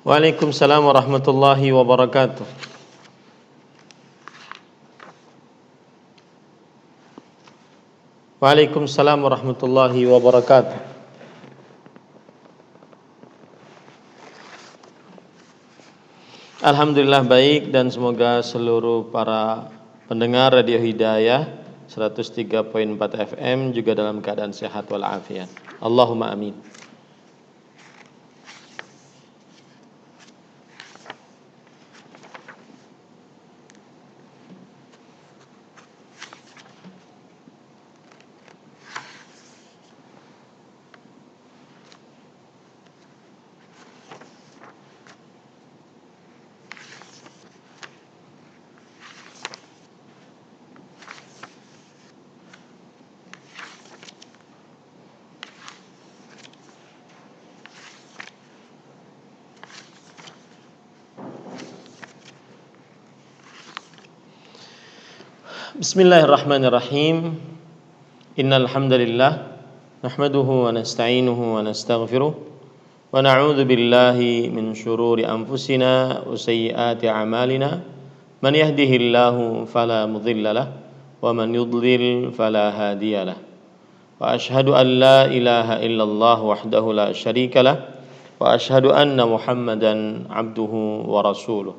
Waalaikumsalam warahmatullahi wabarakatuh. Waalaikumsalam warahmatullahi wabarakatuh. Alhamdulillah baik, dan semoga seluruh para pendengar Radio Hidayah 103.4 FM juga dalam keadaan sehat walafiat. Allahumma amin. Bismillahirrahmanirrahim. Innal hamdalillah nahmaduhu wa nasta'inuhu wa nastaghfiruh wa na'udzu billahi min shururi anfusina wa sayyiati a'malina. Man yahdihillahu fala mudilla lahu wa man yudlil fala hadiya lahu. Wa ashhadu an la ilaha illallah wahdahu la syarika lahu wa ashhadu anna Muhammadan abduhu wa rasuluh.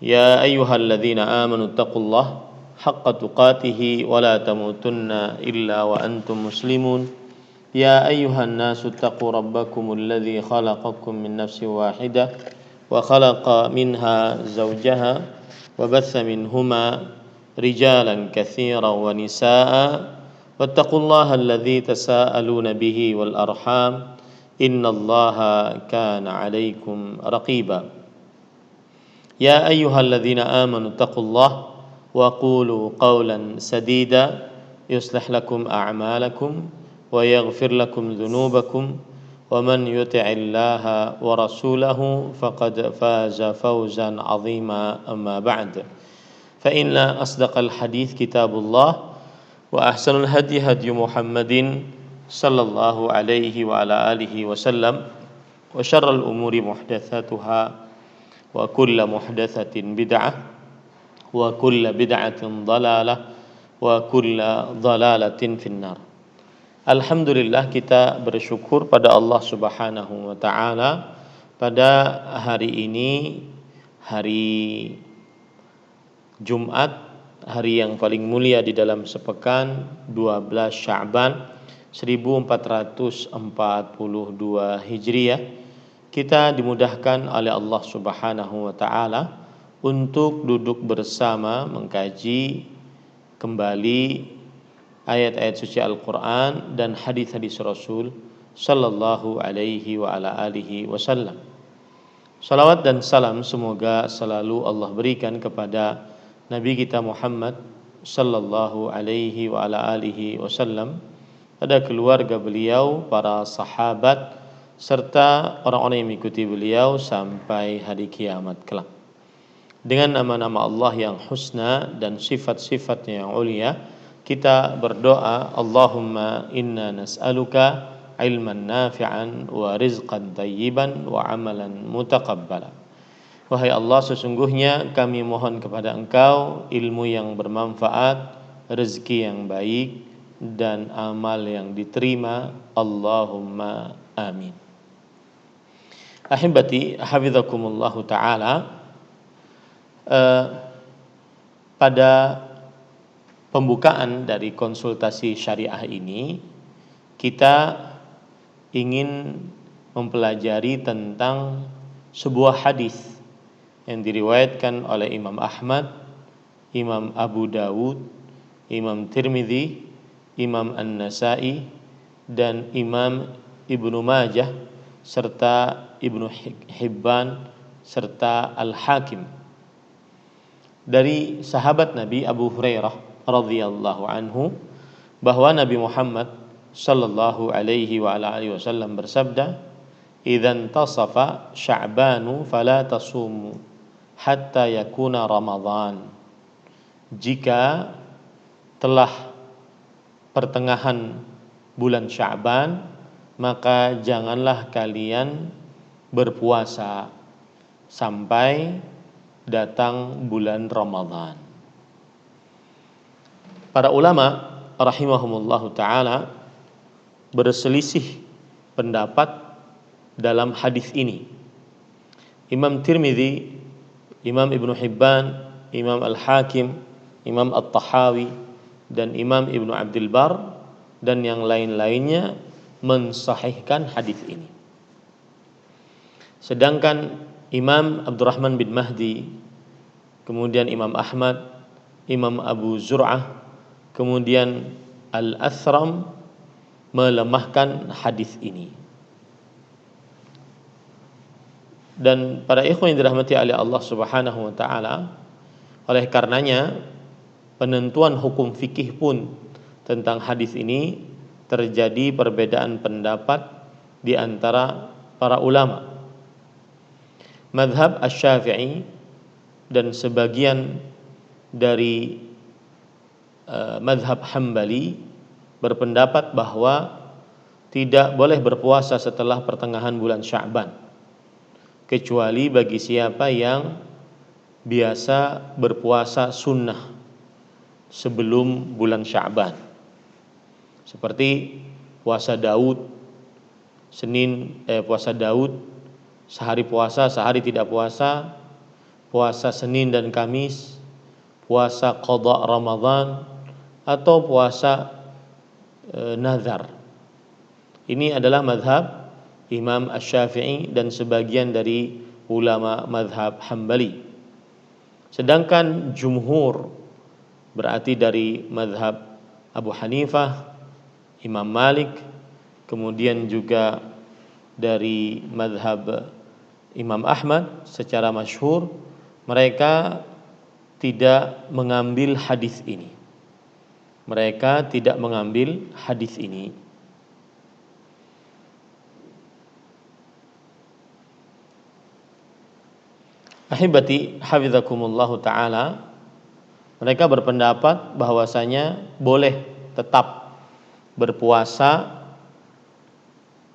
Ya ayyuhalladzina amanu taqullaha haqqa tuqatih wa la tamutunna illa wa antum muslimun. Ya ayyuhan nasu taqu rabbakumul ladzi khalaqakum min nafsin wahidah wa khalaqa minha zawjaha wa batha minhuma rijalan katsiran wa nisaa'a wattaqullaha alladzi tasaaluna bihi wal arham innallaha kana 'alaikum raqiba. Ya ayyuhalladzina amanu taqullaha wa qulu qawlan sadida yuslih lakum a'malakum wa yaghfir lakum dhunubakum wa man yuti'illaha wa rasulahu faqad faza fawzan 'azima. Amma ba'd, fa inna asdaqal hadits kitabullah wa ahsanul hadi hadi Muhammadin sallallahu alaihi wa ala alihi wasallam wa syarrul umuri muhdatsatuha wa kullu muhdatsatin bid'ah wa kullu bid'atin dhalalah wa kullu dhalalatin finnar. Alhamdulillah, kita bersyukur pada Allah Subhanahu wa taala pada hari ini, hari Jumat, hari yang paling mulia di dalam sepekan, 12 Sya'ban 1442 Hijriah. Kita dimudahkan oleh Allah Subhanahu wa taala untuk duduk bersama mengkaji kembali ayat-ayat suci Al-Quran dan hadis-hadis Rasul sallallahu alaihi wa ala alihi wasallam. Salawat dan salam semoga selalu Allah berikan kepada Nabi kita Muhammad sallallahu alaihi wa ala alihi wasallam, pada keluarga beliau, para sahabat, serta orang-orang yang mengikuti beliau sampai hari kiamat kelak. Dengan nama-nama Allah yang husna dan sifat-sifatnya yang ulia, kita berdoa, Allahumma inna nas'aluka ilman nafi'an wa rizqan tayyiban wa amalan mutaqabbala. Wahai Allah, sesungguhnya kami mohon kepada Engkau ilmu yang bermanfaat, rezeki yang baik, dan amal yang diterima. Allahumma amin. Ahibati hafizakumullahu ta'ala, pada pembukaan dari konsultasi syariah ini, kita ingin mempelajari tentang sebuah hadis yang diriwayatkan oleh Imam Ahmad, Imam Abu Dawud, Imam Tirmidzi, Imam An-Nasa'i, dan Imam Ibnu Majah, serta Ibnu Hibban, serta Al-Hakim, dari sahabat Nabi Abu Hurairah radhiyallahu anhu, bahwa Nabi Muhammad sallallahu alaihi wa ala alihi wasallam bersabda, "Idzan tasafa Sya'banu fala tasumu hatta yakuna Ramadhan." Jika telah pertengahan bulan Sya'ban, maka janganlah kalian berpuasa sampai datang bulan Ramadan. Para ulama rahimahumullahu taala berselisih pendapat dalam hadis ini. Imam Tirmidzi, Imam Ibnu Hibban, Imam Al-Hakim, Imam At-Tahawi, dan Imam Ibnu Abdul Bar dan yang lain-lainnya mensahihkan hadis ini. Sedangkan Imam Abdurrahman bin Mahdi, kemudian Imam Ahmad, Imam Abu Zur'ah, kemudian Al-Athram melemahkan hadis ini. Dan para ikhwan yang dirahmati oleh Allah Subhanahu wa taala, oleh karenanya penentuan hukum fikih pun tentang hadis ini terjadi perbedaan pendapat di antara para ulama. Mazhab Asy-Syafi'i dan sebagian dari mazhab Hambali berpendapat bahwa tidak boleh berpuasa setelah pertengahan bulan Sya'ban, kecuali bagi siapa yang biasa berpuasa sunnah sebelum bulan Sya'ban, seperti puasa Daud puasa Daud sehari puasa sehari tidak puasa, puasa Senin dan Kamis, puasa qada Ramadan, atau puasa nazar. Ini adalah mazhab Imam Asy-Syafi'i dan sebagian dari ulama mazhab Hambali. Sedangkan jumhur, berarti dari mazhab Abu Hanifah, Imam Malik, kemudian juga dari mazhab Imam Ahmad secara masyhur, mereka tidak mengambil hadis ini. Mereka tidak mengambil hadis ini. Ahibati hafizakumullahu taala, mereka berpendapat bahwasanya boleh tetap berpuasa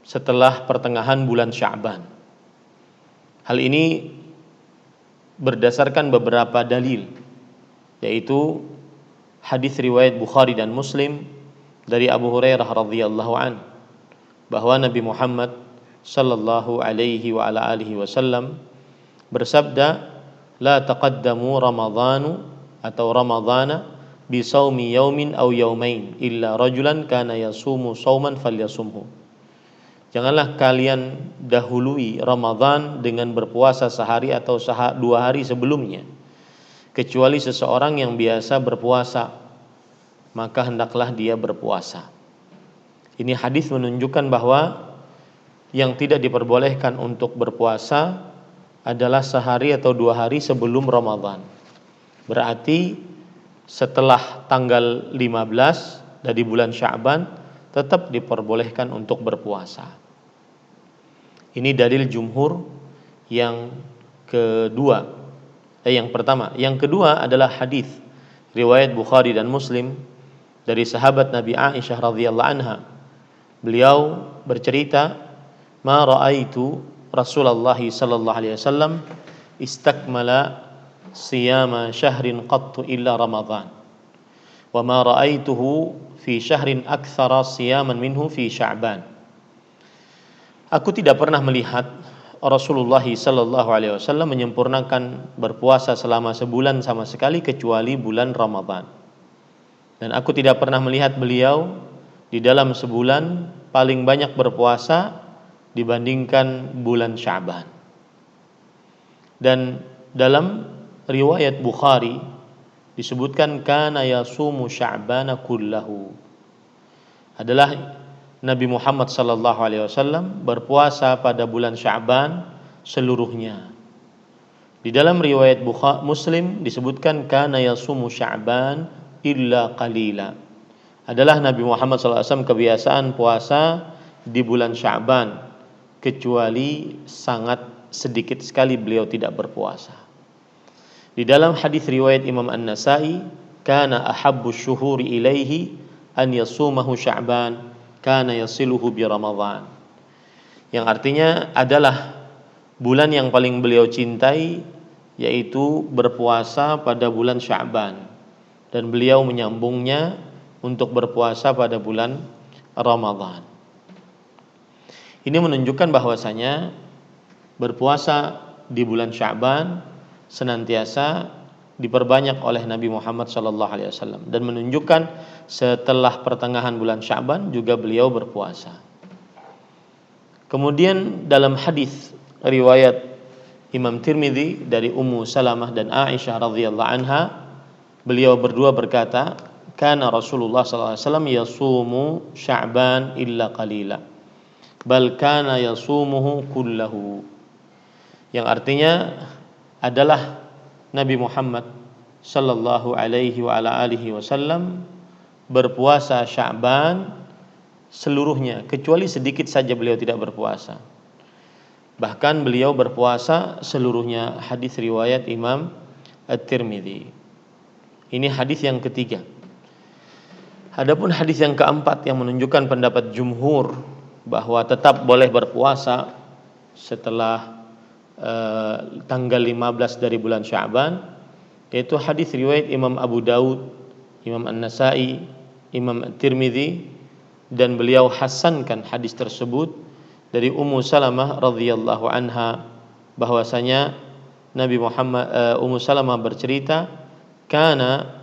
setelah pertengahan bulan Sya'ban. Hal ini berdasarkan beberapa dalil, yaitu hadis riwayat Bukhari dan Muslim dari Abu Hurairah radhiyallahu an, bahwa Nabi Muhammad sallallahu alaihi wa ala alihi wasallam bersabda, la taqaddamu ramadhanu atau ramadhana bi shaumi yaumin aw yaumain illa rajulan kana yasumu shauman falyasumhu. Janganlah kalian dahului Ramadan dengan berpuasa sehari atau 2 hari sebelumnya, kecuali seseorang yang biasa berpuasa, maka hendaklah dia berpuasa. Ini hadis menunjukkan bahwa yang tidak diperbolehkan untuk berpuasa adalah sehari atau 2 hari sebelum Ramadan. Berarti setelah tanggal 15 dari bulan Sya'ban tetap diperbolehkan untuk berpuasa. Ini dalil jumhur yang kedua. Yang pertama, yang kedua adalah hadis riwayat Bukhari dan Muslim dari sahabat Nabi Aisyah radhiyallahu anha. Beliau bercerita, "Ma ra'aitu Rasulullah sallallahu alaihi wasallam istakmala siyama syahrin qattu illa Ramadan. Wa ma ra'aituhu fi syahrin aktsara siyaman minhu fi Sya'ban." Aku tidak pernah melihat Rasulullah sallallahu alaihi wasallam menyempurnakan berpuasa selama sebulan sama sekali kecuali bulan Ramadan. Dan aku tidak pernah melihat beliau di dalam sebulan paling banyak berpuasa dibandingkan bulan Sya'ban. Dan dalam riwayat Bukhari disebutkan kana yasumu Sya'bana kullahu. Adalah Nabi Muhammad sallallahu alaihi wasallam berpuasa pada bulan Sya'ban seluruhnya. Di dalam riwayat Muslim disebutkan kana yasumu Sya'ban illa qalila. Adalah Nabi Muhammad sallallahu alaihi wasallam kebiasaan puasa di bulan Sya'ban, kecuali sangat sedikit sekali beliau tidak berpuasa. Di dalam hadis riwayat Imam An-Nasa'i, kana ahabbu syuhuri ilaihi an yasumahu Sya'ban kana yasiluhu bi Ramadan. Yang artinya adalah bulan yang paling beliau cintai yaitu berpuasa pada bulan Sya'ban, dan beliau menyambungnya untuk berpuasa pada bulan Ramadan. Ini menunjukkan bahwasanya berpuasa di bulan Sya'ban senantiasa diperbanyak oleh Nabi Muhammad SAW, dan menunjukkan setelah pertengahan bulan Sya'ban juga beliau berpuasa. Kemudian dalam hadis riwayat Imam Tirmidzi dari Ummu Salamah dan Aisyah radhiyallahu anha, beliau berdua berkata, "Kana Rasulullah sallallahu alaihi wasallam yasumu Sya'ban illa qalila, bal kana yasumuhu kullahu." Yang artinya adalah Nabi Muhammad sallallahu alaihi wa ala alihi wasallam berpuasa Sya'ban seluruhnya, kecuali sedikit saja beliau tidak berpuasa. Bahkan beliau berpuasa seluruhnya. Hadis riwayat Imam At-Tirmidzi. Ini hadis yang ketiga. Adapun hadis yang keempat yang menunjukkan pendapat jumhur bahwa tetap boleh berpuasa setelah tanggal 15 dari bulan Sya'ban, yaitu hadis riwayat Imam Abu Daud, Imam An-Nasa'i, Imam At-Tirmidzi, dan beliau hasankan hadis tersebut dari Ummu Salamah radhiyallahu anha, bahwasanya Nabi Muhammad Ummu Salamah bercerita, "Kana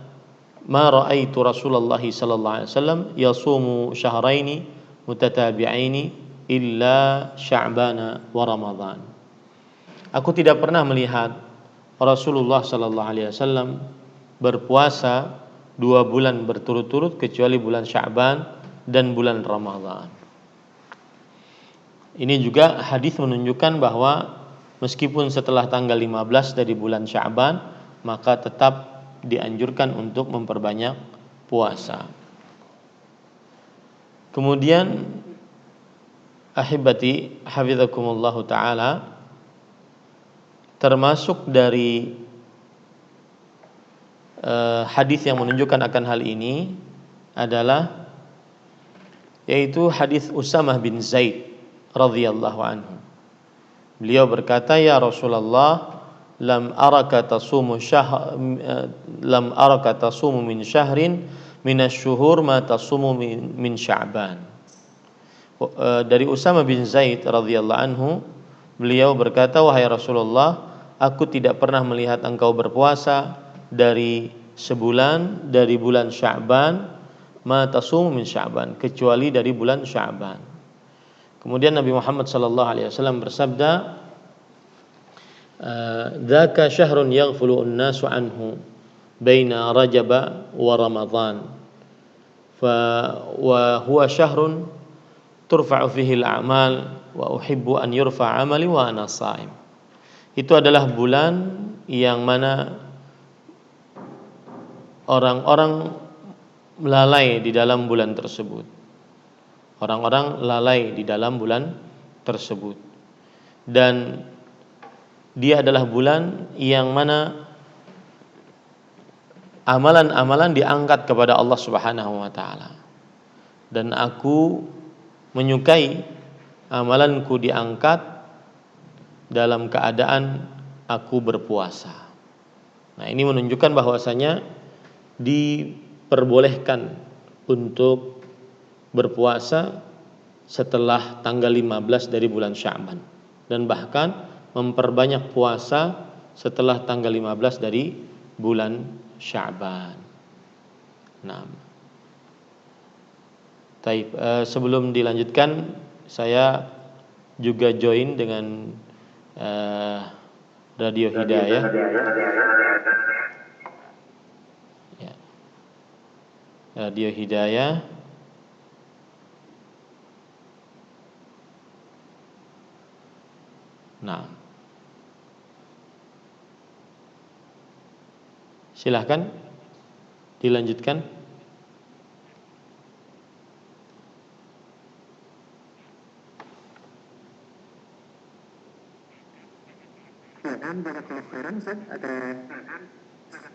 ma ra'aitu Rasulullah sallallahu alaihi wasallam yasumu syahraini mutatabi'aini illa Sya'bana wa Ramadan." Aku tidak pernah melihat Rasulullah sallallahu alaihi wasallam berpuasa 2 bulan berturut-turut kecuali bulan Sya'ban dan bulan Ramadan. Ini juga hadis menunjukkan bahwa meskipun setelah tanggal 15 dari bulan Sya'ban, maka tetap dianjurkan untuk memperbanyak puasa. Kemudian ahibati hafizakumullah taala, termasuk dari hadis yang menunjukkan akan hal ini adalah yaitu hadis Usamah bin Zaid radhiyallahu anhu. Beliau berkata, "Ya Rasulullah, lam araka tasumu min syahrin minasy-syuhur ma tasumu min Sya'ban." Dari Usamah bin Zaid radhiyallahu anhu, beliau berkata, "Wahai Rasulullah, aku tidak pernah melihat engkau berpuasa dari sebulan dari bulan Sya'ban, ma tasumu min Sya'ban, kecuali dari bulan Sya'ban." Kemudian Nabi Muhammad sallallahu alaihi wasallam bersabda, "Dzaka syahrun yaghfulu an-nasu anhu baina Rajab wa Ramadan. Wa huwa syahrun turfa'u fihi al-a'mal wa uhibbu an yurfa'a 'amali wa ana sha'im." Itu adalah bulan yang mana orang-orang lalai di dalam bulan tersebut. Orang-orang lalai di dalam bulan tersebut, dan dia adalah bulan yang mana amalan-amalan diangkat kepada Allah Subhanahu wa taala, dan aku menyukai amalanku diangkat dalam keadaan aku berpuasa. Nah, ini menunjukkan bahwasanya diperbolehkan untuk berpuasa setelah tanggal 15 dari bulan Sya'ban, dan bahkan memperbanyak puasa setelah tanggal 15 dari bulan Sya'ban. Nah, taib. Sebelum dilanjutkan, saya juga join dengan Radio Hidayah. Ya. Radio Hidayah. Nah, silahkan dilanjutkan. Dan jazakallahu khairan Ustaz, ada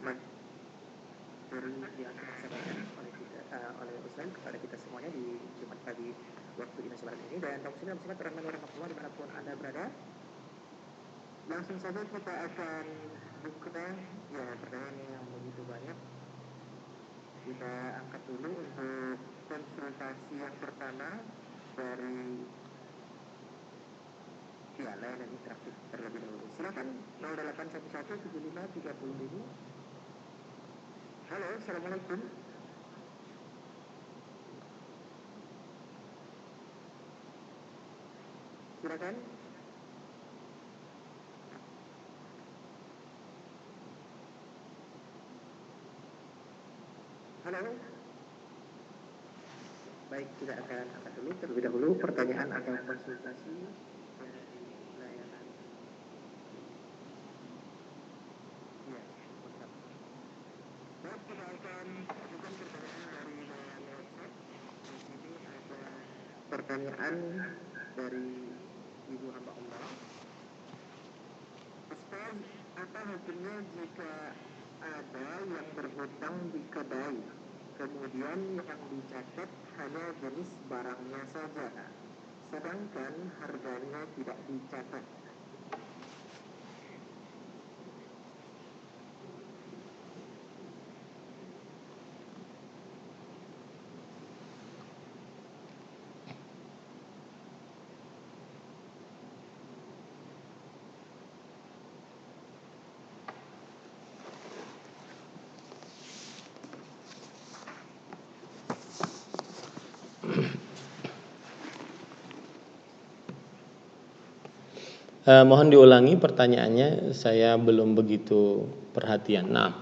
materi yang disampaikan oleh Ustaz kepada kita semuanya di Jumat pagi waktu Indonesia Barat ini. Dan kaum muslimin warahmatullahi wabarakatuh dimanapun Anda berada, Langsung saja kita akan buka ya pertanyaan yang begitu banyak. Kita angkat dulu untuk konsultasi yang pertama dari layanan interaktif terlebih dahulu. Silakan 08117530.000. Halo, assalamualaikum. Silakan. Halo. Baik, kita akan angkat dulu terlebih dahulu pertanyaan atau konsultasi dari layanan. Ya, WhatsApp. Baik, kita akan ajukan pertanyaan dari layanan WhatsApp. Di sini ada pertanyaan dari Ibu hamba Allah. Ustaz, apa hukumnya jika ada yang berhutang di kedai, kemudian yang dicatat hanya jenis barangnya saja, sedangkan harganya tidak dicatat? Mohon diulangi pertanyaannya, saya belum begitu perhatian. Nah,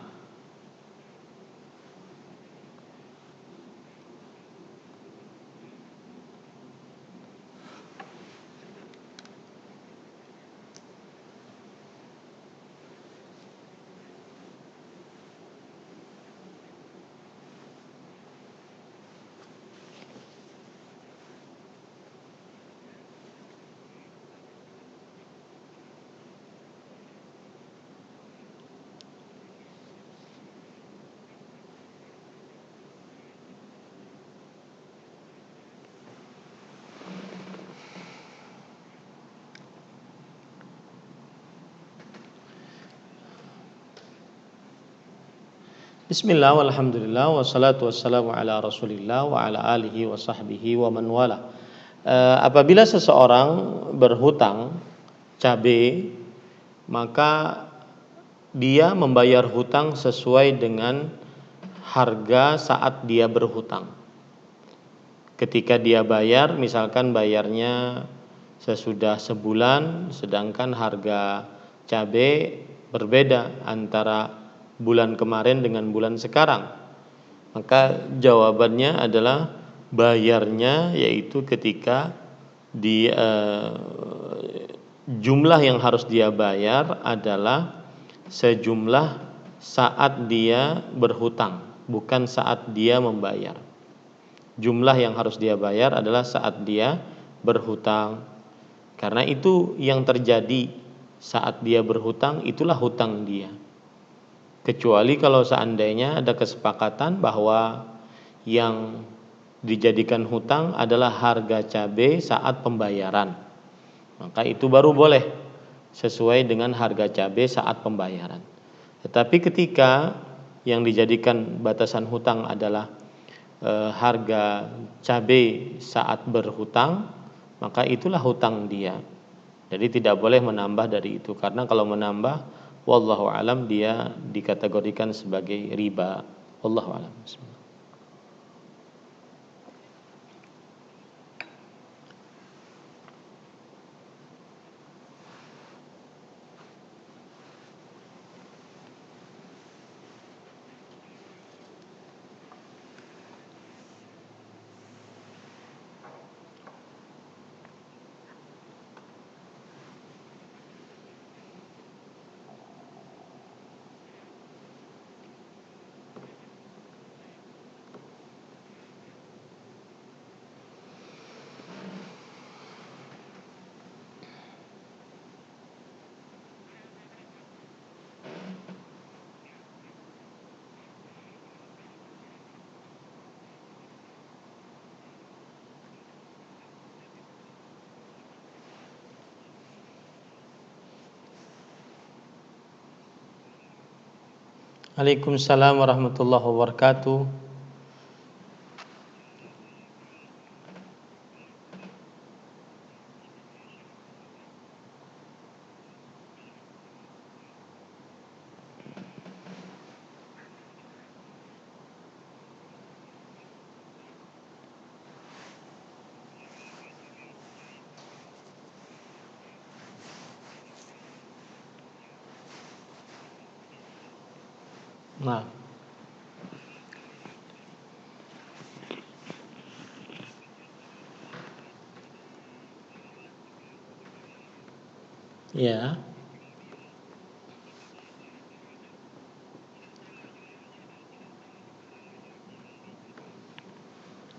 bismillah, walhamdulillah, wassalatu wassalamu ala rasulillah wa ala alihi wa sahbihi wa man wala. Apabila seseorang berhutang cabai, maka dia membayar hutang sesuai dengan harga saat dia berhutang. Ketika dia bayar, misalkan bayarnya sesudah sebulan, sedangkan harga cabai berbeda antara bulan kemarin dengan bulan sekarang, maka jawabannya adalah bayarnya yaitu ketika di jumlah yang harus dia bayar adalah sejumlah saat dia berhutang, bukan saat dia membayar. Jumlah yang harus dia bayar adalah saat dia berhutang. Karena itu yang terjadi saat dia berhutang, itulah hutang dia. Kecuali kalau seandainya ada kesepakatan bahwa yang dijadikan hutang adalah harga cabai saat pembayaran, maka itu baru boleh sesuai dengan harga cabai saat pembayaran. Tetapi ketika yang dijadikan batasan hutang adalah harga cabai saat berhutang, maka itulah hutang dia. Jadi tidak boleh menambah dari itu, karena kalau menambah, wallahu alam, dia dikategorikan sebagai riba. Wallahu alam. Waalaikumsalam warahmatullahi wabarakatuh. Nah, ya,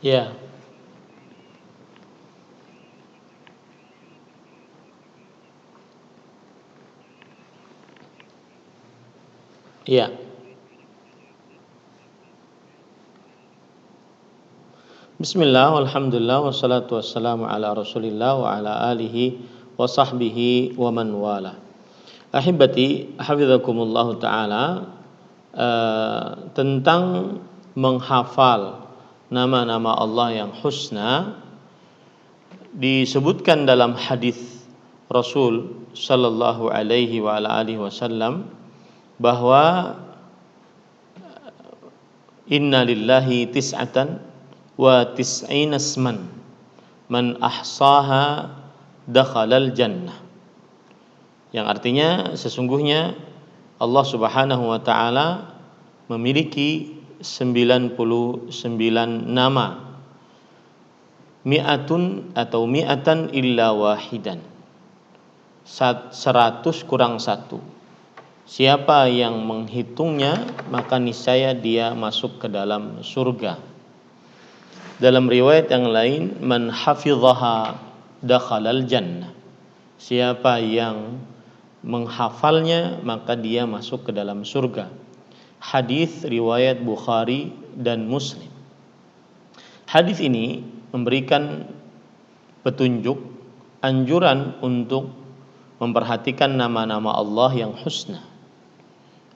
ya, ya. Bismillah, walhamdulillah, wassalatu wassalamu ala rasulillah wa ala alihi wa sahbihi wa man wala. Ahibati, hafizakumullah ta'ala, tentang menghafal nama-nama Allah yang husna disebutkan dalam hadis Rasul sallallahu alaihi wa ala alihi wasallam bahwa inna lillahi tis'atan wa tis'ina isman man ahsaha dakhalal jannah, yang artinya sesungguhnya Allah Subhanahu wa taala memiliki 99 nama, mi'atun atau mi'atan illa wahidan, 100 kurang 1. Siapa yang menghitungnya maka niscaya dia masuk ke dalam surga. Dalam riwayat yang lain, man hafidhaha dakhalal jannah. Siapa yang menghafalnya maka dia masuk ke dalam surga. Hadis riwayat Bukhari dan Muslim. Hadis ini memberikan petunjuk anjuran untuk memperhatikan nama-nama Allah yang husna,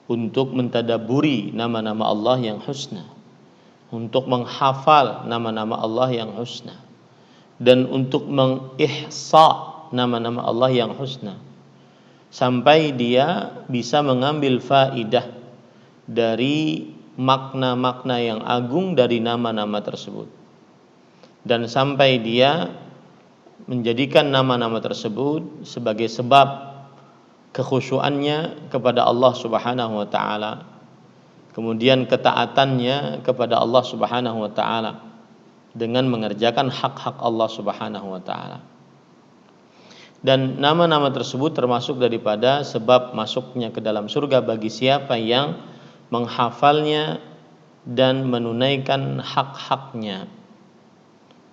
untuk mentadaburi nama-nama Allah yang husna, untuk menghafal nama-nama Allah yang husna, dan untuk mengihsa nama-nama Allah yang husna sampai dia bisa mengambil faidah dari makna-makna yang agung dari nama-nama tersebut, dan sampai dia menjadikan nama-nama tersebut sebagai sebab kekhusyuannya kepada Allah Subhanahu wa taala, kemudian ketaatannya kepada Allah Subhanahu wa taala dengan mengerjakan hak-hak Allah Subhanahu wa taala. Dan nama-nama tersebut termasuk daripada sebab masuknya ke dalam surga bagi siapa yang menghafalnya dan menunaikan hak-haknya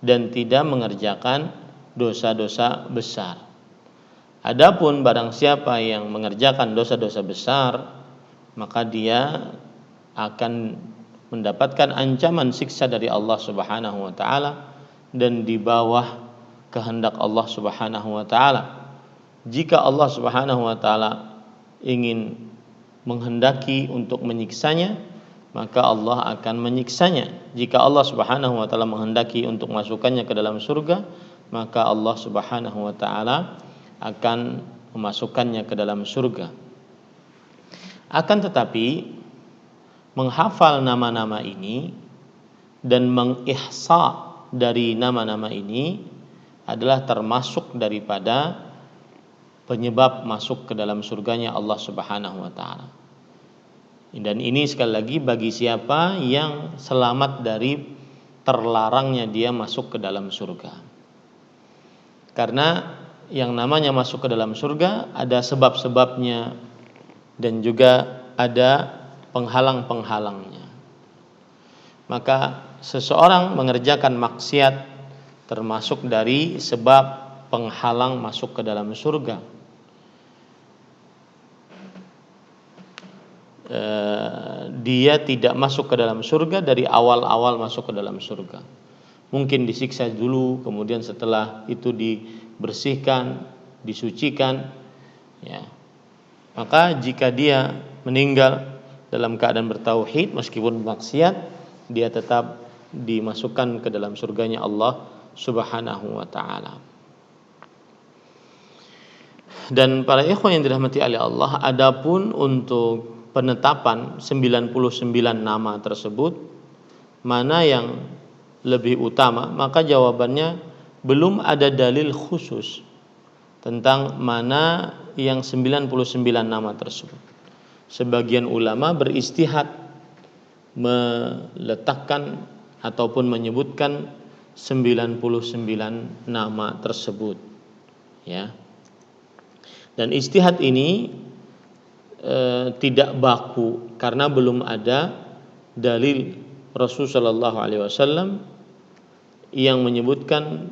dan tidak mengerjakan dosa-dosa besar. Adapun barang siapa yang mengerjakan dosa-dosa besar, maka dia akan mendapatkan ancaman siksa dari Allah Subhanahu wa taala dan di bawah kehendak Allah Subhanahu wa taala. Jika Allah Subhanahu wa taala ingin menghendaki untuk menyiksanya, maka Allah akan menyiksanya. Jika Allah Subhanahu wa taala menghendaki untuk masukkannya ke dalam surga, maka Allah Subhanahu wa taala akan memasukkannya ke dalam surga. Akan tetapi menghafal nama-nama ini dan mengihsa dari nama-nama ini adalah termasuk daripada penyebab masuk ke dalam surganya Allah Subhanahu wa taala. Dan ini sekali lagi bagi siapa yang selamat dari terlarangnya dia masuk ke dalam surga. Karena yang namanya masuk ke dalam surga ada sebab-sebabnya dan juga ada penghalang-penghalangnya. Maka seseorang mengerjakan maksiat termasuk dari sebab penghalang masuk ke dalam surga. Dia tidak masuk ke dalam surga dari awal-awal masuk ke dalam surga. Mungkin disiksa dulu, kemudian setelah itu dibersihkan, disucikan, ya. Maka jika dia meninggal dalam keadaan bertauhid meskipun maksiat, dia tetap dimasukkan ke dalam surganya Allah Subhanahu wa taala. Dan para ikhwan yang dirahmati oleh Allah, adapun untuk penetapan 99 nama tersebut mana yang lebih utama, maka jawabannya belum ada dalil khusus tentang mana yang 99 nama tersebut. Sebagian ulama beristihad meletakkan ataupun menyebutkan 99 nama tersebut, ya. Dan istihad ini tidak baku karena belum ada dalil Rasul sallallahu alaihi wasallam yang menyebutkan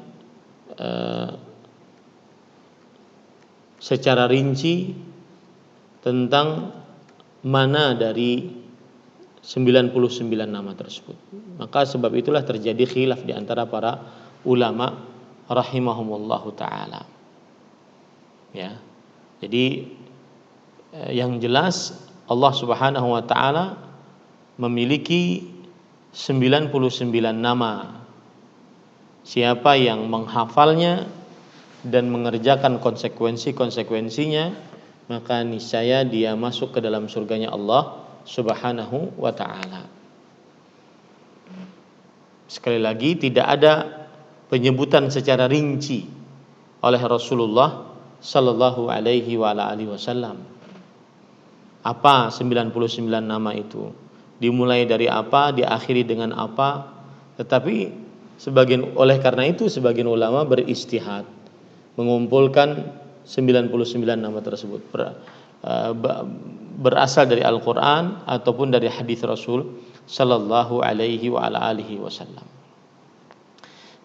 secara rinci tentang mana dari 99 nama tersebut. Maka sebab itulah terjadi khilaf di antara para ulama rahimahumullahu taala. Ya. Jadi yang jelas Allah Subhanahu wa taala memiliki 99 nama. Siapa yang menghafalnya dan mengerjakan konsekuensinya, maka niscaya dia masuk ke dalam surganya Allah Subhanahu wa taala. Sekali lagi, tidak ada penyebutan secara rinci oleh Rasulullah sallallahu alaihi wa alihi wasallam. Apa 99 nama itu? Dimulai dari apa, diakhiri dengan apa? Tetapi oleh karena itu sebagian ulama beristihad mengumpulkan 99 nama tersebut berasal dari Al-Qur'an ataupun dari hadis Rasul sallallahu alaihi wa alihi wasallam.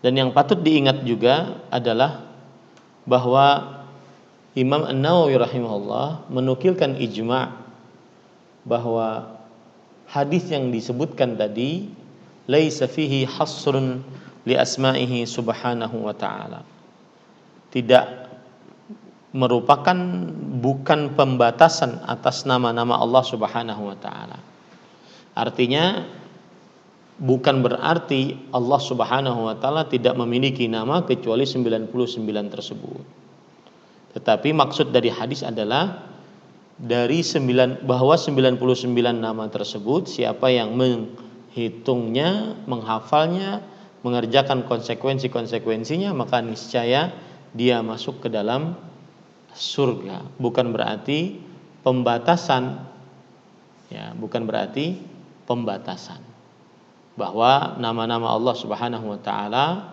Dan yang patut diingat juga adalah bahwa Imam An-Nawawi rahimahullah menukilkan ijma' bahwa hadis yang disebutkan tadi laisa fihi hasrun li asma'ihi subhanahu wa ta'ala, tidak merupakan bukan pembatasan atas nama-nama Allah Subhanahu wa taala. Artinya bukan berarti Allah Subhanahu wa taala tidak memiliki nama kecuali 99 tersebut. Tetapi maksud dari hadis adalah bahwa 99 nama tersebut siapa yang menghitungnya, menghafalnya, mengerjakan konsekuensinya, maka niscaya dia masuk ke dalam surga. Bukan berarti pembatasan, ya, bukan berarti pembatasan bahwa nama-nama Allah Subhanahu wa taala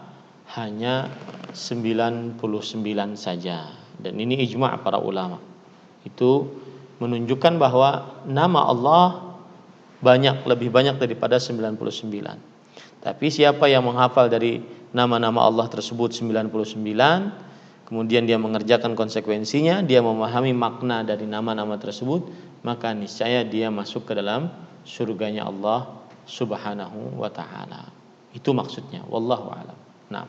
hanya 99 saja. Dan ini ijma' para ulama. Itu menunjukkan bahwa nama Allah lebih banyak daripada 99. Tapi siapa yang menghafal dari nama-nama Allah tersebut 99, kemudian dia mengerjakan konsekuensinya, dia memahami makna dari nama-nama tersebut, maka niscaya dia masuk ke dalam surganya Allah Subhanahu wa taala. Itu maksudnya, wallahu a'lam. Nah,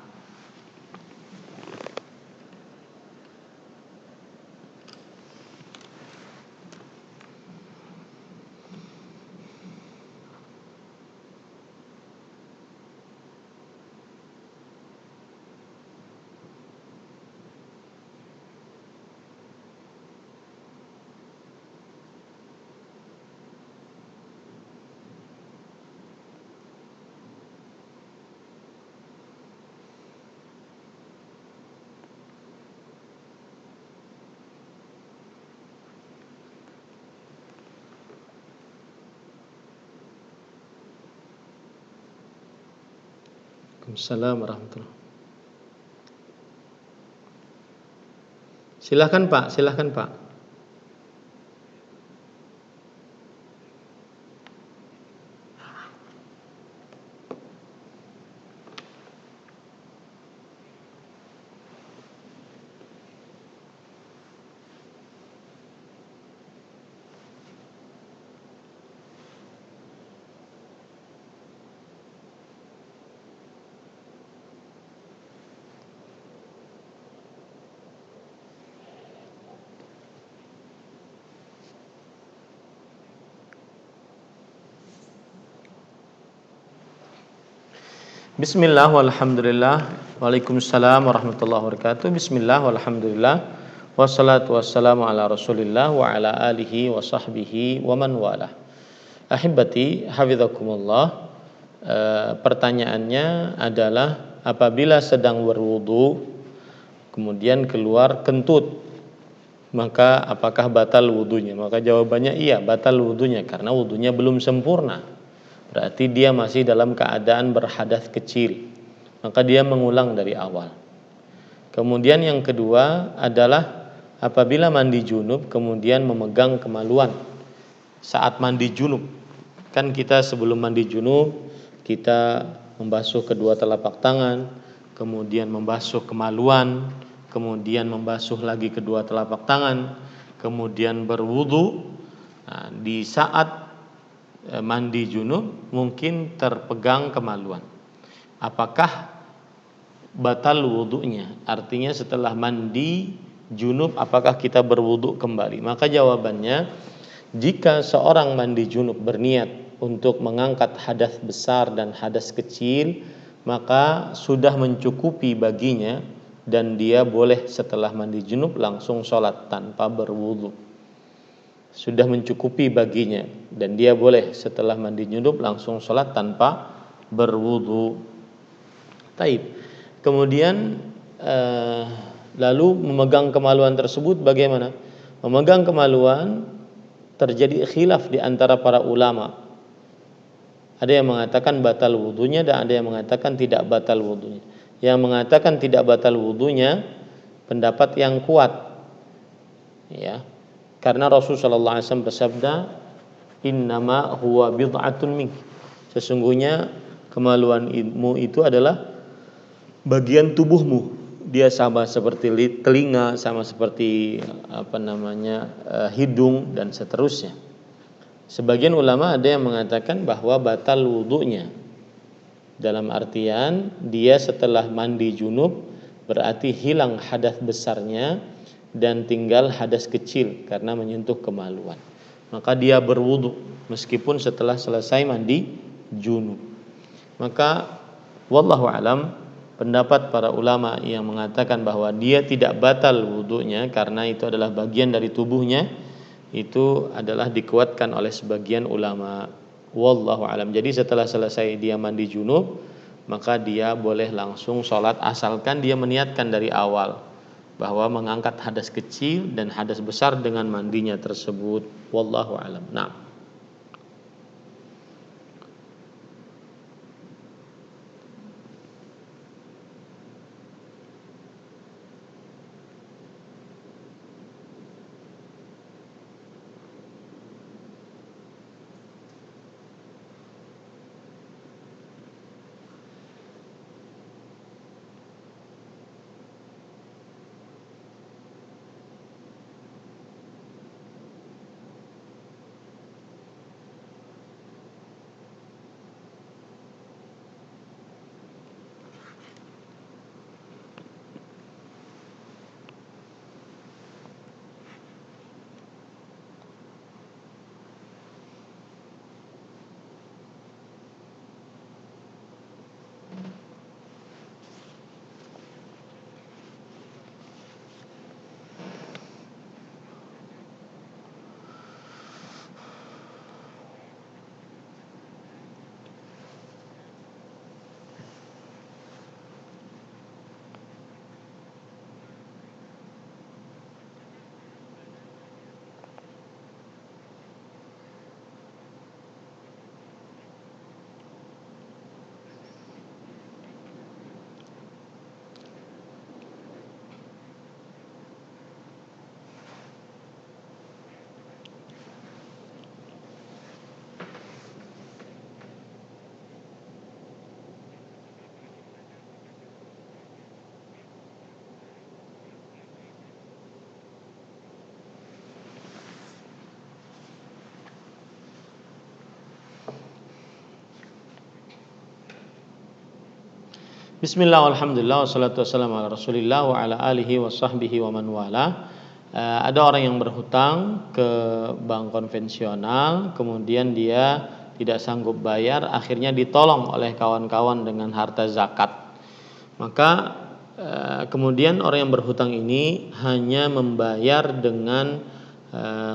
Waalaikumsalam warahmatullahi. Silakan Pak. Bismillah walhamdulillah. Waalaikumsalam warahmatullahi wabarakatuh. Bismillah walhamdulillah. Wassalatu wassalamu ala Rasulillah wa ala alihi wa sahbihi wa man walah. Ahibati hafizakumullah. Pertanyaannya adalah apabila sedang berwudu kemudian keluar kentut, maka apakah batal wudunya? Maka jawabannya iya, batal wudunya karena wudunya belum sempurna. Berarti dia masih dalam keadaan berhadas kecil. Maka dia mengulang dari awal. Kemudian yang kedua adalah apabila mandi junub kemudian memegang kemaluan saat mandi junub. Kan kita sebelum mandi junub kita membasuh kedua telapak tangan, kemudian membasuh kemaluan, kemudian membasuh lagi kedua telapak tangan, kemudian berwudu. Nah, di saat mandi junub mungkin terpegang kemaluan. Apakah batal wudunya? Artinya setelah mandi junub apakah kita berwudu kembali? Maka jawabannya, jika seorang mandi junub berniat untuk mengangkat hadas besar dan hadas kecil, maka sudah mencukupi baginya dan dia boleh setelah mandi junub langsung sholat tanpa berwudu. Sudah mencukupi baginya dan dia boleh setelah mandi junub langsung sholat tanpa berwudu. Taib. Kemudian lalu memegang kemaluan tersebut bagaimana? Memegang kemaluan terjadi khilaf di antara para ulama. Ada yang mengatakan batal wudunya dan ada yang mengatakan tidak batal wudunya. Yang mengatakan tidak batal wudunya pendapat yang kuat, ya, karena Rasulullah SAW bersabda, innama huwa bid'atun mink. Sesungguhnya kemaluanmu itu adalah bagian tubuhmu. Dia sama seperti telinga, sama seperti hidung dan seterusnya. Sebagian ulama ada yang mengatakan bahwa batal wudunya, dalam artian dia setelah mandi junub berarti hilang hadas besarnya dan tinggal hadas kecil karena menyentuh kemaluan. Maka dia berwudu meskipun setelah selesai mandi junub. Maka wallahu alam, pendapat para ulama yang mengatakan bahwa dia tidak batal wudunya karena itu adalah bagian dari tubuhnya, itu adalah dikuatkan oleh sebagian ulama. Wallahu alam. Jadi setelah selesai dia mandi junub, maka dia boleh langsung sholat asalkan dia meniatkan dari awal bahwa mengangkat hadas kecil dan hadas besar dengan mandinya tersebut. Wallahu alam. Nah, bismillah walhamdulillah wassalatu wassalamu ala Rasulillah wa ala alihi wa sahbihi wa man wala. Ada orang yang berhutang ke bank konvensional, kemudian dia tidak sanggup bayar, akhirnya ditolong oleh kawan-kawan dengan harta zakat. Maka kemudian orang yang berhutang ini hanya membayar dengan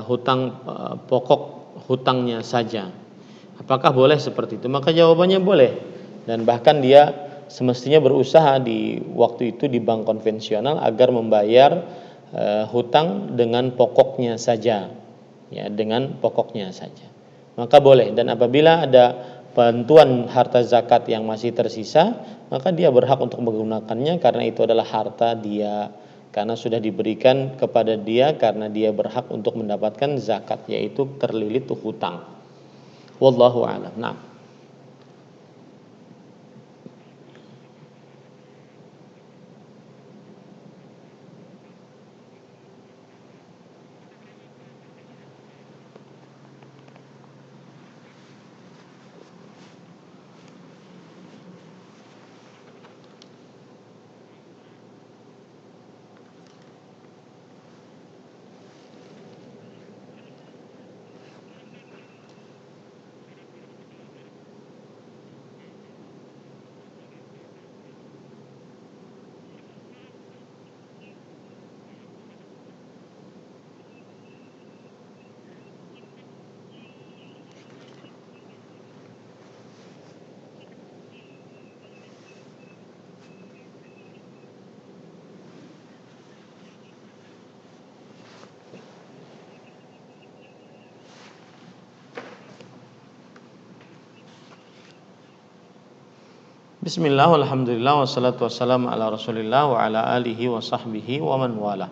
hutang pokok hutangnya saja. Apakah boleh seperti itu? Maka jawabannya boleh, dan bahkan dia semestinya berusaha di waktu itu di bank konvensional agar membayar hutang dengan pokoknya saja, ya, dengan pokoknya saja. Maka boleh, dan apabila ada bantuan harta zakat yang masih tersisa, maka dia berhak untuk menggunakannya karena itu adalah harta dia, karena sudah diberikan kepada dia karena dia berhak untuk mendapatkan zakat, yaitu terlilit hutang. Wallahu a'lam. Nah, bismillah, alhamdulillah, wassalatu wassalamu ala rasulillah wa ala alihi wa sahbihi wa man wala.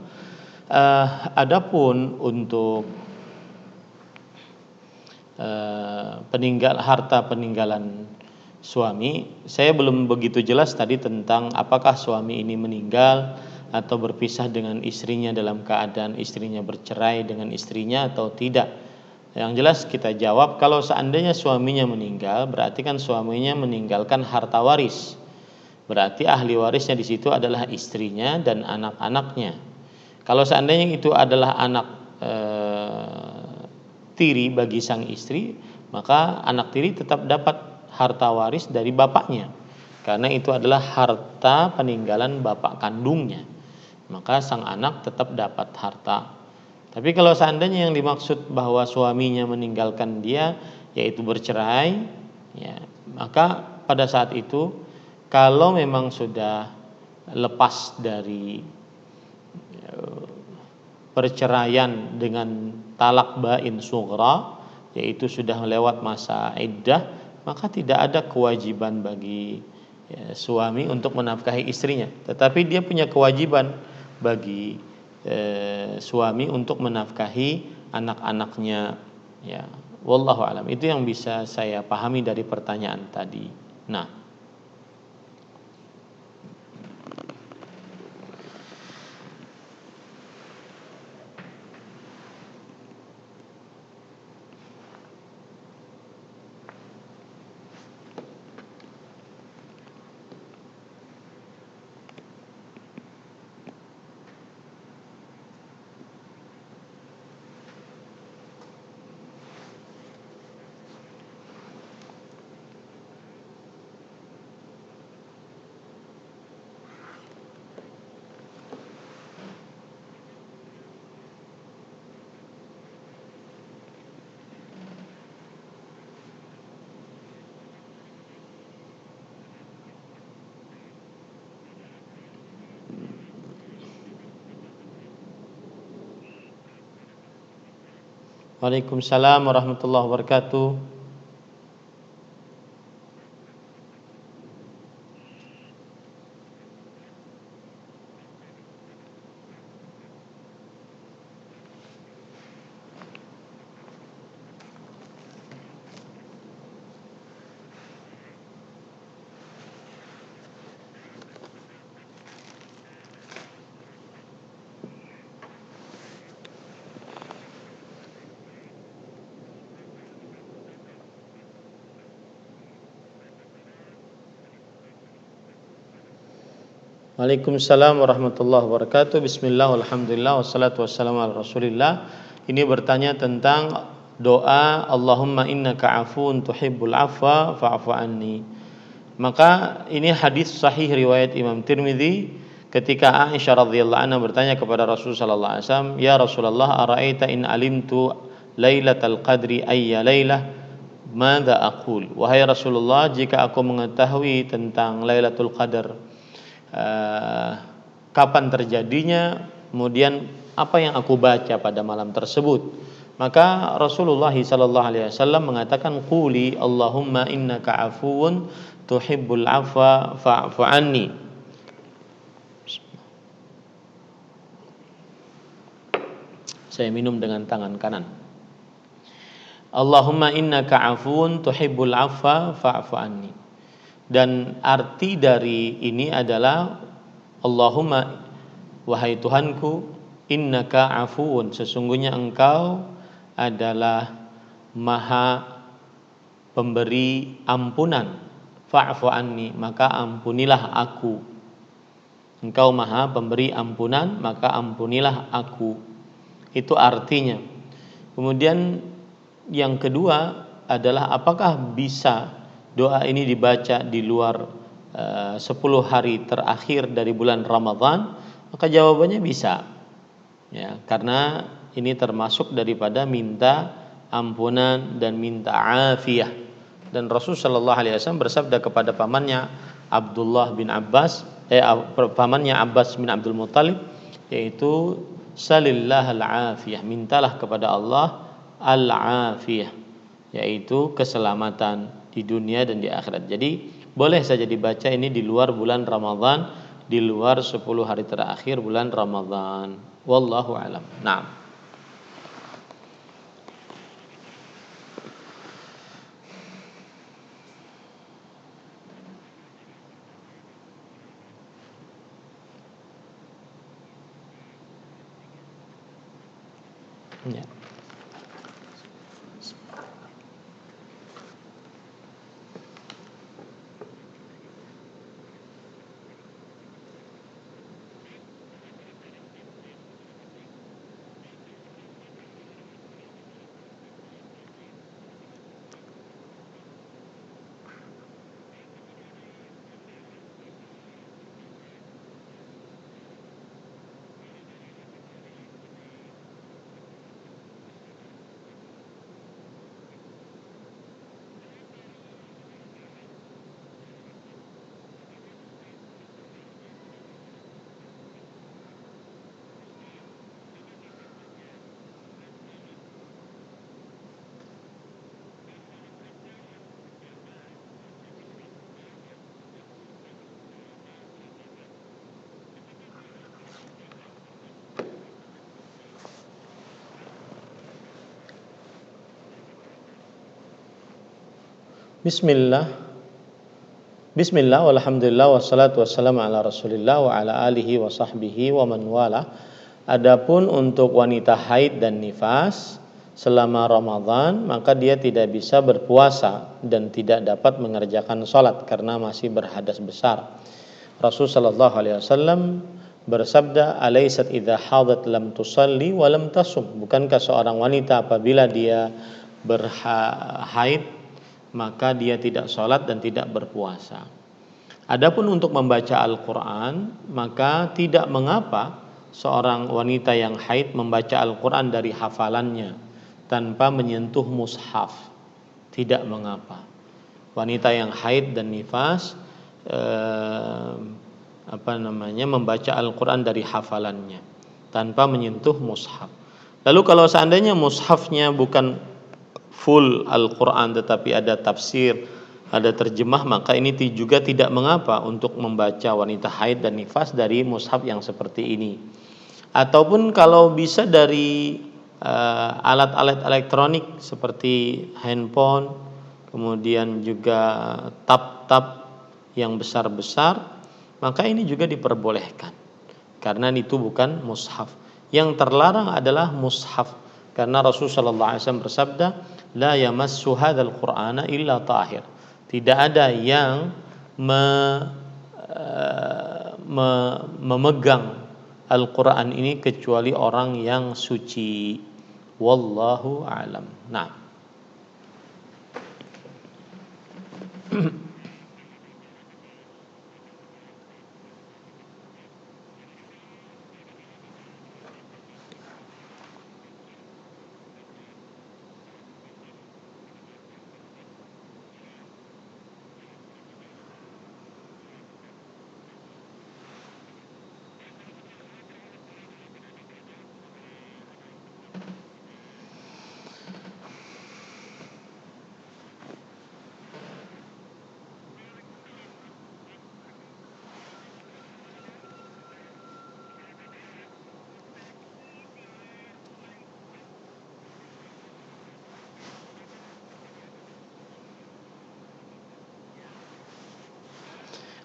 Adapun untuk harta peninggalan suami, saya belum begitu jelas tadi tentang apakah suami ini meninggal atau berpisah dengan istrinya dalam keadaan istrinya bercerai dengan istrinya atau tidak. Yang jelas kita jawab, kalau seandainya suaminya meninggal, berarti kan suaminya meninggalkan harta waris. Berarti ahli warisnya di situ adalah istrinya dan anak-anaknya. Kalau seandainya itu adalah anak tiri bagi sang istri, maka anak tiri tetap dapat harta waris dari bapaknya, karena itu adalah harta peninggalan bapak kandungnya. Maka sang anak tetap dapat harta. Tapi kalau seandainya yang dimaksud bahwa suaminya meninggalkan dia, yaitu bercerai, ya, maka pada saat itu kalau memang sudah lepas dari perceraian dengan talak bain sughra, yaitu sudah lewat masa iddah, maka tidak ada kewajiban bagi suami untuk menafkahi istrinya, tetapi dia punya kewajiban bagi suami untuk menafkahi anak-anaknya, ya. Wallahu alam. Itu yang bisa saya pahami dari pertanyaan tadi. Nah, Waalaikumsalam warahmatullahi wabarakatuh. Waalaikumsalam warahmatullahi wabarakatuh. Bismillah, alhamdulillah, wassalatu wassalamu ala rasulillah. Ini bertanya tentang doa Allahumma innaka afuun tuhibbul afwa fa'fu anni. Maka ini hadis sahih riwayat Imam Tirmidzi ketika Aisyah radhiyallahu anha bertanya kepada Rasul sallallahu alaihi wasallam, "Ya Rasulullah, ara'aita in alimtu lailatal qadri ayya lailah, madza aqul?" Wahai Rasulullah, jika aku mengetahui tentang Lailatul Qadar, kapan terjadinya, kemudian apa yang aku baca pada malam tersebut. Maka Rasulullah sallallahu alaihi wasallam mengatakan, quli Allahumma innaka afuwun tuhibbul afwa fa'fu anni. Saya minum dengan tangan kanan. Allahumma innaka afuwun tuhibbul afwa fa'fu anni. Dan arti dari ini adalah Allahumma, wahai Tuhanku, innaka afuun, sesungguhnya engkau adalah maha pemberi ampunan, fa'fu anni, maka ampunilah aku. Engkau maha pemberi ampunan, maka ampunilah aku. Itu artinya. Kemudian yang kedua adalah apakah bisa doa ini dibaca di luar 10 hari terakhir dari bulan Ramadan? Maka jawabannya bisa, ya, karena ini termasuk daripada minta ampunan dan minta afiyah. Dan Rasul sallallahu alaihi wasallam bersabda kepada pamannya Abdullah bin Abbas, pamannya Abbas bin Abdul Muthalib, yaitu salillahal afiyah, mintalah kepada Allah al-afiyah, yaitu keselamatan di dunia dan di akhirat. Jadi boleh saja dibaca ini di luar bulan Ramadan, di luar 10 hari terakhir bulan Ramadan. Wallahu alam. Naam. Ya. Bismillah walhamdulillah wassalatu wassalamu ala Rasulillah wa ala alihi wa sahbihi wa man wala. Adapun untuk wanita haid dan nifas selama Ramadan, maka dia tidak bisa berpuasa dan tidak dapat mengerjakan salat karena masih berhadas besar. Rasul sallallahu alaihi wasallam bersabda, "Alaysat idza hadat lam tusalli wa lam tasum." Bukankah seorang wanita apabila dia berhaid maka dia tidak sholat dan tidak berpuasa. Adapun untuk membaca Al-Quran, maka tidak mengapa seorang wanita yang haid membaca Al-Quran dari hafalannya tanpa menyentuh mushaf. Tidak mengapa. Wanita yang haid dan nifas membaca Al-Quran dari hafalannya tanpa menyentuh mushaf. Lalu kalau seandainya mushafnya bukan full Al-Quran tetapi ada tafsir, ada terjemah, maka ini juga tidak mengapa untuk membaca wanita haid dan nifas dari mushaf yang seperti ini. Ataupun kalau bisa dari alat-alat elektronik seperti handphone, kemudian juga tab-tab yang besar-besar, maka ini juga diperbolehkan karena itu bukan mushaf. Yang terlarang adalah mushaf, karena Rasulullah sallallahu alaihi wasallam bersabda, la yamassu hadzal qur'ana illa tahir. Tidak ada yang memegang Al-Qur'an ini kecuali orang yang suci. Wallahu a'lam. Nah.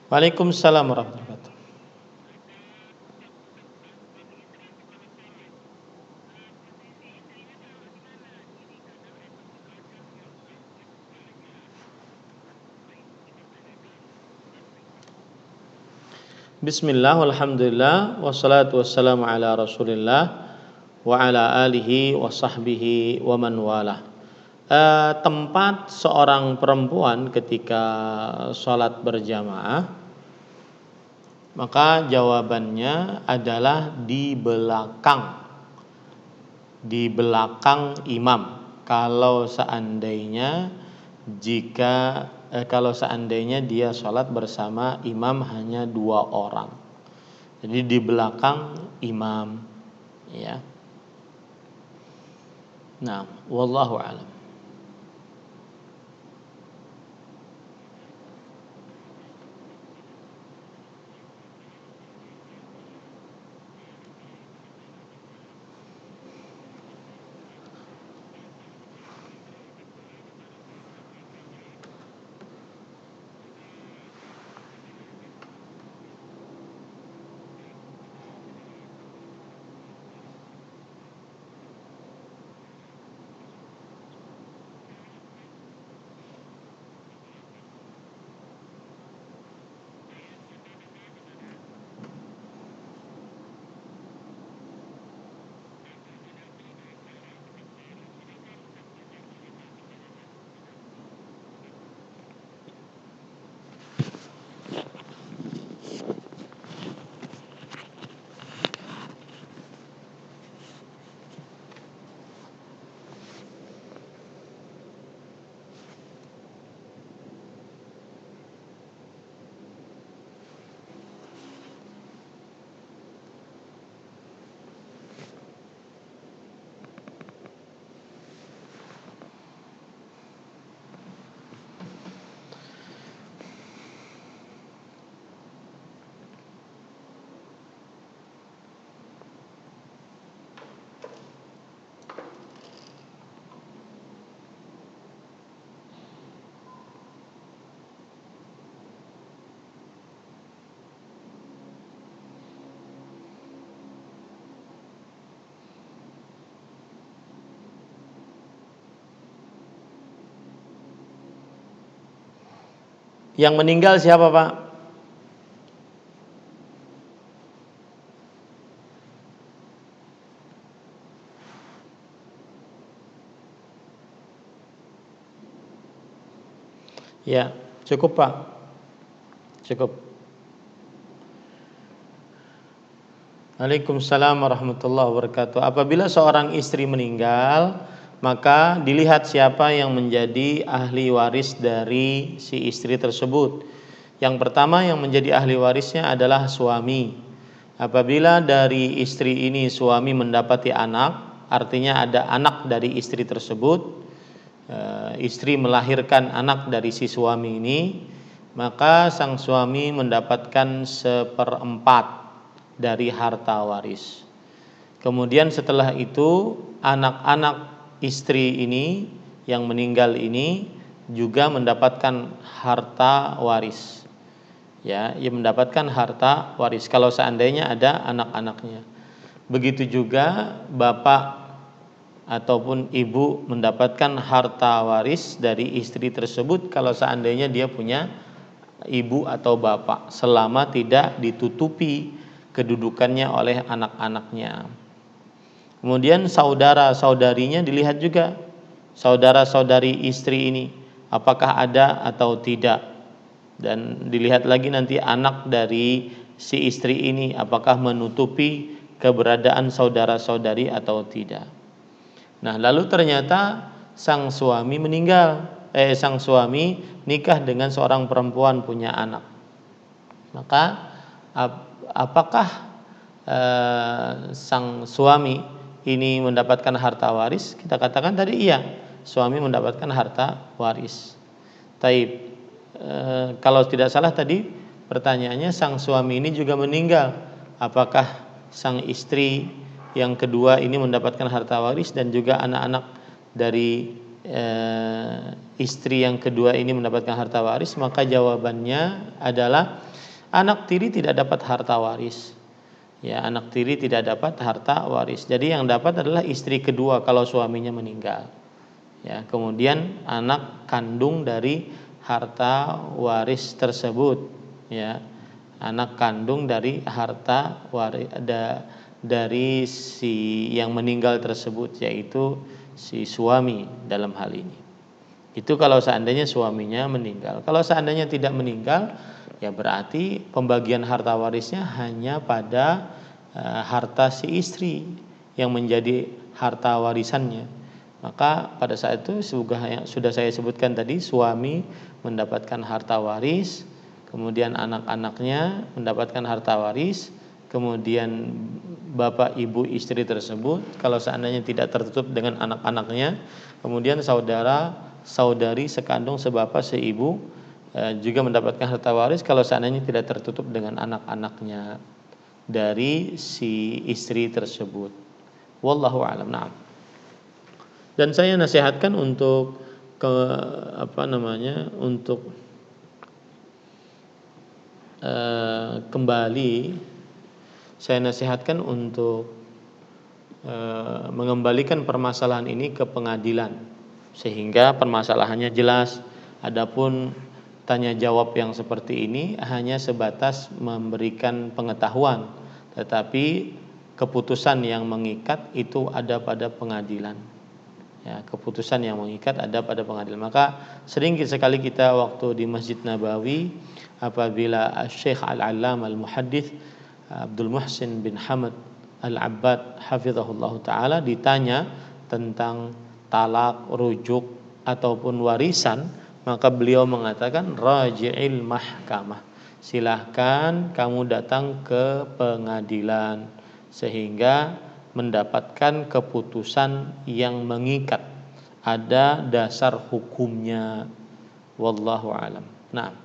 Waalaikumsalam warahmatullahi wabarakatuh. Bismillah, walhamdulillah, wassalatu wassalamu ala rasulillah wa ala alihi wa sahbihi wa man walah. Tempat seorang perempuan ketika sholat berjamaah, maka jawabannya adalah di belakang imam. Kalau seandainya dia sholat bersama imam hanya 2 orang, jadi di belakang imam, ya. Nah, wallahu a'lam. Yang meninggal siapa, Pak? Ya, cukup, Pak. Cukup. Waalaikumsalam warahmatullahi wabarakatuh. Apabila seorang istri meninggal, maka dilihat siapa yang menjadi ahli waris dari si istri tersebut. Yang pertama yang menjadi ahli warisnya adalah suami. Apabila dari istri ini suami mendapati anak, artinya ada anak dari istri tersebut, istri melahirkan anak dari si suami ini, maka sang suami mendapatkan 1/4 dari harta waris. Kemudian setelah itu anak-anak istri ini yang meninggal ini juga mendapatkan harta waris. Ya, ia mendapatkan harta waris kalau seandainya ada anak-anaknya. Begitu juga bapak ataupun ibu mendapatkan harta waris dari istri tersebut kalau seandainya dia punya ibu atau bapak, selama tidak ditutupi kedudukannya oleh anak-anaknya. Kemudian saudara-saudarinya dilihat juga, saudara-saudari istri ini apakah ada atau tidak, dan dilihat lagi nanti anak dari si istri ini apakah menutupi keberadaan saudara-saudari atau tidak. Nah, lalu ternyata sang suami nikah dengan seorang perempuan punya anak. Maka apakah sang suami ini mendapatkan harta waris? Kita katakan tadi iya, suami mendapatkan harta waris. Taib, kalau tidak salah tadi pertanyaannya sang suami ini juga meninggal, apakah sang istri yang kedua ini mendapatkan harta waris dan juga anak-anak dari istri yang kedua ini mendapatkan harta waris? Maka jawabannya adalah anak tiri tidak dapat harta waris. Ya, anak tiri tidak dapat harta waris. Jadi yang dapat adalah istri kedua kalau suaminya meninggal. Ya, kemudian anak kandung dari harta waris tersebut, ya. Anak kandung dari harta waris dari si yang meninggal tersebut, yaitu si suami dalam hal ini. Itu kalau seandainya suaminya meninggal. Kalau seandainya tidak meninggal, ya berarti pembagian harta warisnya hanya pada harta si istri yang menjadi harta warisannya. Maka pada saat itu sudah saya sebutkan tadi, suami mendapatkan harta waris, kemudian anak-anaknya mendapatkan harta waris, kemudian bapak ibu istri tersebut kalau seandainya tidak tertutup dengan anak-anaknya, kemudian saudara-saudari sekandung sebapak seibu juga mendapatkan harta waris kalau seandainya tidak tertutup dengan anak-anaknya dari si istri tersebut. Wallahu a'lam. Na'am. Dan saya nasihatkan untuk untuk kembali, saya nasihatkan untuk mengembalikan permasalahan ini ke pengadilan sehingga permasalahannya jelas. Adapun tanya jawab yang seperti ini hanya sebatas memberikan pengetahuan, tetapi keputusan yang mengikat itu ada pada pengadilan. Ya, keputusan yang mengikat ada pada pengadilan. Maka sering sekali kita waktu di Masjid Nabawi, apabila Syekh Al-Allam Al-Muhaddits Abdul Muhsin bin Hamad Al-Abbad hafizahullah ta'ala ditanya tentang talak, rujuk ataupun warisan, maka beliau mengatakan raji'il mahkamah, silahkan kamu datang ke pengadilan sehingga mendapatkan keputusan yang mengikat, ada dasar hukumnya. Wallahu alam. Nah,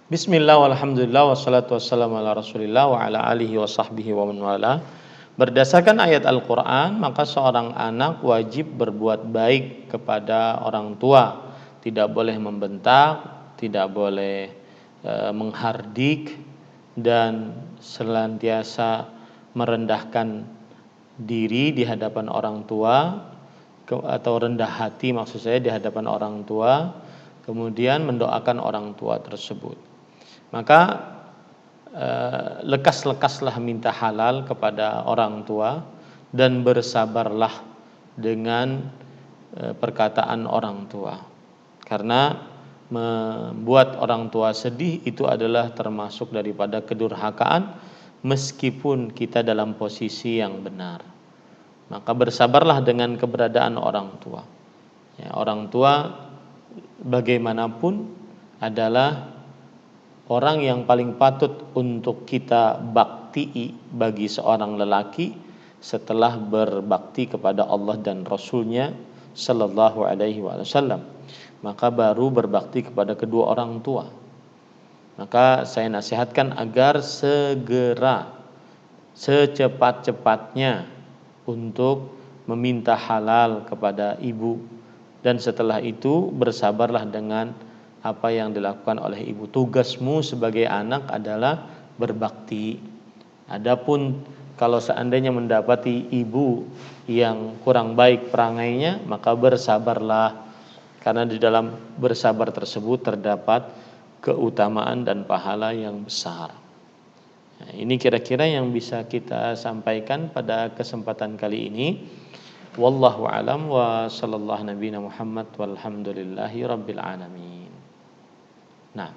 Bismillah walhamdulillah wassalatu wassalamu ala Rasulillah wa ala alihi wa sahbihi wa man wala. Berdasarkan ayat Al-Qur'an, maka seorang anak wajib berbuat baik kepada orang tua. Tidak boleh membentak, tidak boleh menghardik dan senantiasa merendahkan diri di hadapan orang tua atau rendah hati maksud saya di hadapan orang tua, kemudian mendoakan orang tua tersebut. Maka lekas-lekaslah minta halal kepada orang tua dan bersabarlah dengan perkataan orang tua, karena membuat orang tua sedih itu adalah termasuk daripada kedurhakaan meskipun kita dalam posisi yang benar. Maka bersabarlah dengan keberadaan orang tua. Ya, orang tua bagaimanapun adalah orang yang paling patut untuk kita bakti bagi seorang lelaki setelah berbakti kepada Allah dan Rasul-Nya Sallallahu Alaihi Wasallam. Maka baru berbakti kepada kedua orang tua. Maka saya nasihatkan agar segera secepat-cepatnya untuk meminta halal kepada ibu, dan setelah itu bersabarlah dengan apa yang dilakukan oleh ibu. Tugasmu sebagai anak adalah berbakti. Adapun kalau seandainya mendapati ibu yang kurang baik perangainya, maka bersabarlah, karena di dalam bersabar tersebut terdapat keutamaan dan pahala yang besar. Nah, ini kira-kira yang bisa kita sampaikan pada kesempatan kali ini. Wallahu alam wa sallallahu nabiyana Muhammad walhamdulillahi rabbil alamin. Nah,